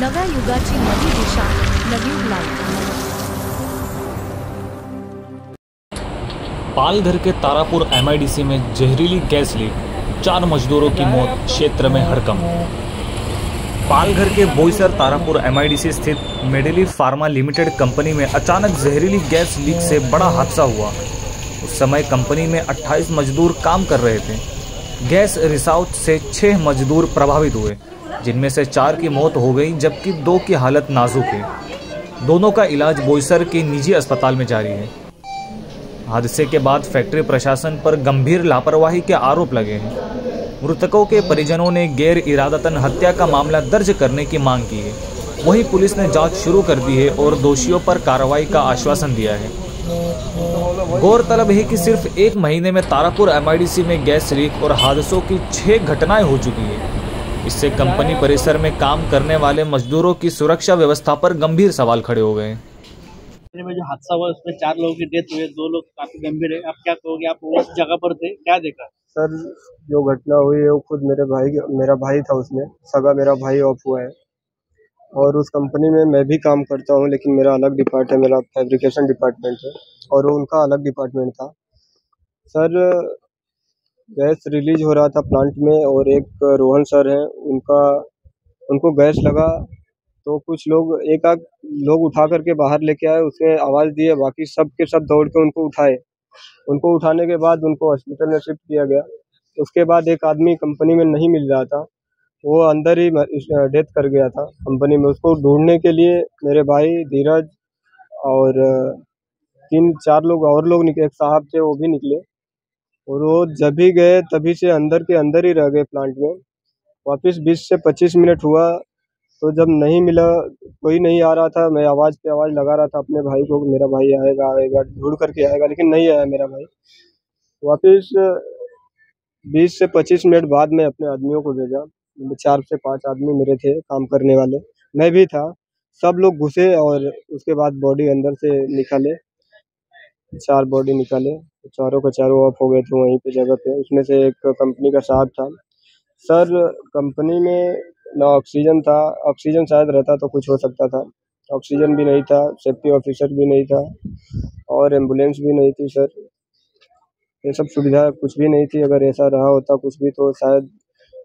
नव्या युगाची नवी दिशा, Navyug live. Palghar के Tarapur MIDC में जहरीली गैस लीक, 4 मजदूरों की मौत, क्षेत्र में हड़कंप। पालघर के बोईसर तारापुर MIDC स्थित मेडेली फार्मा लिमिटेड कंपनी में अचानक जहरीली गैस लीक से बड़ा हादसा हुआ। उस समय कंपनी में 28 मजदूर काम कर रहे थे। गैस रिसाव से 6 मजदूर प्रभावित हुए, जिनमें से 4 की मौत हो गई, जबकि 2 की हालत नाजुक है। दोनों का इलाज बोईसर के निजी अस्पताल में जारी है। हादसे के बाद फैक्ट्री प्रशासन पर गंभीर लापरवाही के आरोप लगे हैं। मृतकों के परिजनों ने गैर इरादतन हत्या का मामला दर्ज करने की मांग की है। वहीं पुलिस ने जांच शुरू कर दी है और दोषियों पर कार्रवाई का आश्वासन दिया है। गौरतलब है कि सिर्फ 1 महीने में तारापुर MIDC में गैस लीक और हादसों की 6 घटनाएं हो चुकी है। इससे कंपनी परिसर में काम करने वाले मजदूरों की सुरक्षा व्यवस्था पर गंभीर सवाल खड़े हो गए। में जो हादसा हुआ उसमें 4 लोगों की डेथ हुई है, 2 लोग काफी गंभीर है। आप क्या कहोगे, आप उस जगह पर थे, क्या देखा? सर, जो घटना हुई है वो खुद मेरा भाई था, उसमें सगा मेरा भाई ऑफ हुआ है। और उस कंपनी में मैं भी काम करता हूँ, लेकिन मेरा अलग डिपार्ट है, मेरा फैब्रिकेशन डिपार्टमेंट है और उनका अलग डिपार्टमेंट था। सर, गैस रिलीज हो रहा था प्लांट में और एक रोहन सर हैं, उनको गैस लगा तो कुछ लोग एक आध लोग उठा करके बाहर लेके आए, उसमें आवाज़ दी है, बाकी सब के सब दौड़ के उनको उठाए। उनको उठाने के बाद उनको हॉस्पिटल में शिफ्ट किया गया। उसके बाद एक आदमी कंपनी में नहीं मिल रहा था, वो अंदर ही डेथ कर गया था कंपनी में। उसको ढूंढने के लिए मेरे भाई धीरज और 3-4 लोग और लोग निकले, एक साहब थे वो भी निकले, और वो जब भी गए तभी से अंदर के अंदर ही रह गए प्लांट में। वापस 20 से 25 मिनट हुआ तो जब नहीं मिला, कोई नहीं आ रहा था, मैं आवाज़ पे आवाज़ लगा रहा था अपने भाई को, मेरा भाई आएगा ढूंढ करके आएगा, लेकिन नहीं आया मेरा भाई। वापस 20 से 25 मिनट बाद में अपने आदमियों को भेजा। 4 से 5 आदमी मेरे थे काम करने वाले, मैं भी था। सब लोग घुसे और उसके बाद बॉडी अंदर से निकाले, 4 बॉडी निकाले। चारों के चारों ऑफ हो गए थे वहीं पे जगह पे। उसमें से एक कंपनी का साहब था। सर, कंपनी में ना ऑक्सीजन था, ऑक्सीजन शायद रहता तो कुछ हो सकता था, ऑक्सीजन भी नहीं था, सेफ्टी ऑफिसर भी नहीं था और एम्बुलेंस भी नहीं थी। सर, ये सब सुविधा कुछ भी नहीं थी। अगर ऐसा रहा होता कुछ भी तो शायद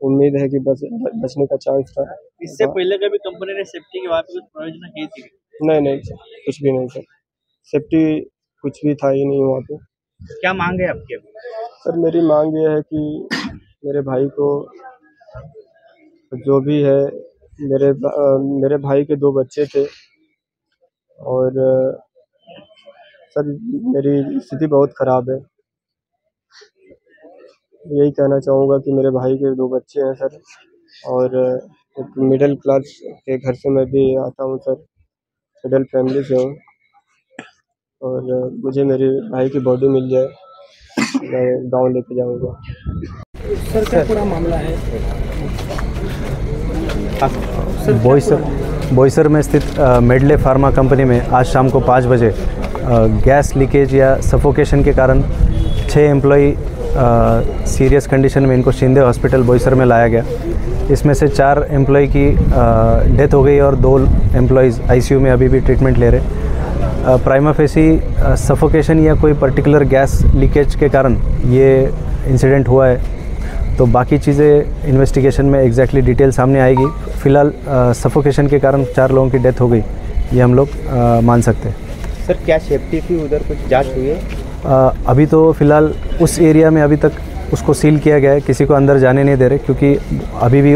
उम्मीद है कि बचने का चांस था। इससे पहले कभी कंपनी ने सेफ्टी के बारे में कुछ प्रोविजन की थी? नहीं सर, कुछ भी नहीं सर, सेफ्टी कुछ भी था ही नहीं वहाँ पे। क्या मांग है आपकी? सर, मेरी मांग ये है कि मेरे भाई को जो भी है, मेरे भाई के 2 बच्चे थे और सर मेरी स्थिति बहुत ख़राब है। यही कहना चाहूँगा कि मेरे भाई के 2 बच्चे हैं सर, और एक मिडिल क्लास के घर से मैं भी आता हूँ सर, मिडिल फैमिली से हूँ, और मुझे मेरे भाई की बॉडी मिल जाए, मैं गाँव लेके जाऊँगा। सर, क्या पूरा मामला है? बोईसर में स्थित मेडले फार्मा कंपनी में आज शाम को 5 बजे गैस लीकेज या सफोकेशन के कारण 6 एम्प्लॉई सीरियस कंडीशन में इनको शिंदे हॉस्पिटल बोईसर में लाया गया। इसमें से 4 एम्प्लॉई की डेथ हो गई और 2 एम्प्लॉयज़ ICU में अभी भी ट्रीटमेंट ले रहे। प्राइमा फेसी सफोकेशन या कोई पर्टिकुलर गैस लीकेज के कारण ये इंसिडेंट हुआ है, तो बाकी चीज़ें इन्वेस्टिगेशन में एग्जैक्टली डिटेल सामने आएगी। फ़िलहाल सफोकेशन के कारण 4 लोगों की डेथ हो गई, ये हम लोग मान सकते हैं। सर, क्या सेफ्टी की उधर कुछ जांच हुई है? अभी तो फ़िलहाल उस एरिया में अभी तक उसको सील किया गया है, किसी को अंदर जाने नहीं दे रहे, क्योंकि अभी भी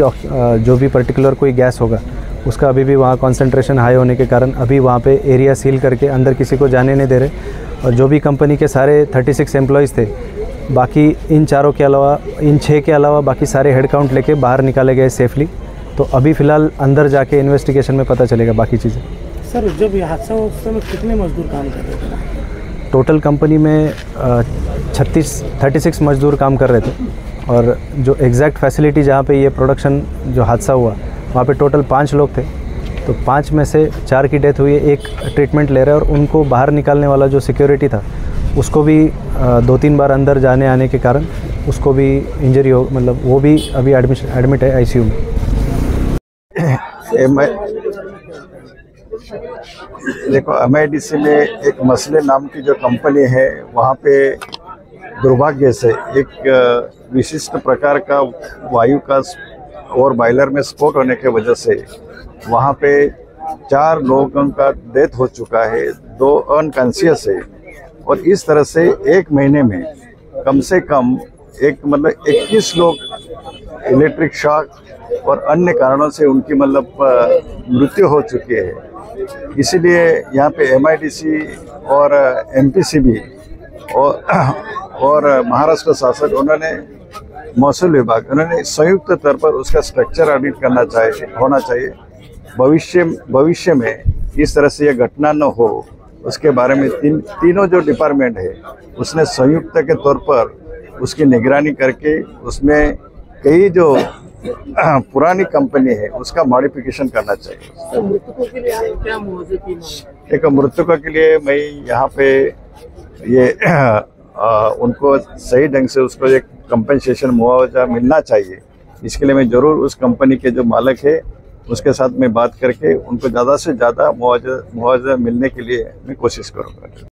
जो भी पर्टिकुलर कोई गैस होगा उसका अभी भी वहाँ कॉन्सेंट्रेशन हाई होने के कारण अभी वहाँ पे एरिया सील करके अंदर किसी को जाने नहीं दे रहे। और जो भी कंपनी के सारे 36 एम्प्लॉयज़ थे, बाकी इन 4 के अलावा, इन 6 के अलावा बाकी सारे हेड काउंट लेके बाहर निकाले गए सेफली। तो अभी फ़िलहाल अंदर जाके इन्वेस्टिगेशन में पता चलेगा बाकी चीज़ें। सर, जब ये हादसा हुआ उस समय कितने मजदूर काम कर रहे थे? टोटल कंपनी में 36 मजदूर काम कर रहे थे, और जो एग्जैक्ट फैसिलिटी जहाँ पे ये प्रोडक्शन जो हादसा हुआ वहाँ पे टोटल 5 लोग थे। तो 5 में से 4 की डेथ हुई है, 1 ट्रीटमेंट ले रहा है, और उनको बाहर निकालने वाला जो सिक्योरिटी था उसको भी 2-3 बार अंदर जाने आने के कारण उसको भी इंजरी हो, मतलब वो भी अभी एडमिट है ICU में। देखो, MIDC में एक मसले नाम की जो कंपनी है, वहाँ पे दुर्भाग्य से एक विशिष्ट प्रकार का वायु का और बॉयलर में स्फोट होने की वजह से वहाँ पे 4 लोगों का डेथ हो चुका है, 2 अनकॉन्शियस है। और इस तरह से एक महीने में कम से कम 21 लोग इलेक्ट्रिक शॉक और अन्य कारणों से उनकी मृत्यु हो चुकी है। इसीलिए यहाँ पे MIDC और MPCB और महाराष्ट्र शासन उन्होंने महसूल विभाग उन्होंने संयुक्त तौर पर उसका स्ट्रक्चर ऑडिट होना चाहिए। भविष्य में इस तरह से यह घटना न हो, उसके बारे में तीनों जो डिपार्टमेंट है उसने संयुक्त के तौर पर उसकी निगरानी करके उसमें कई जो पुरानी कंपनी है उसका मॉडिफिकेशन करना चाहिए। मृतकों के लिए क्या मुआवजे की मांग? एक मृतकों के लिए मैं यहाँ पे ये उनको सही ढंग से उसको एक कंपनसेशन मुआवजा मिलना चाहिए। इसके लिए मैं ज़रूर उस कंपनी के जो मालिक है उसके साथ में बात करके उनको ज़्यादा से ज़्यादा मुआवजा मिलने के लिए मैं कोशिश करूँगा।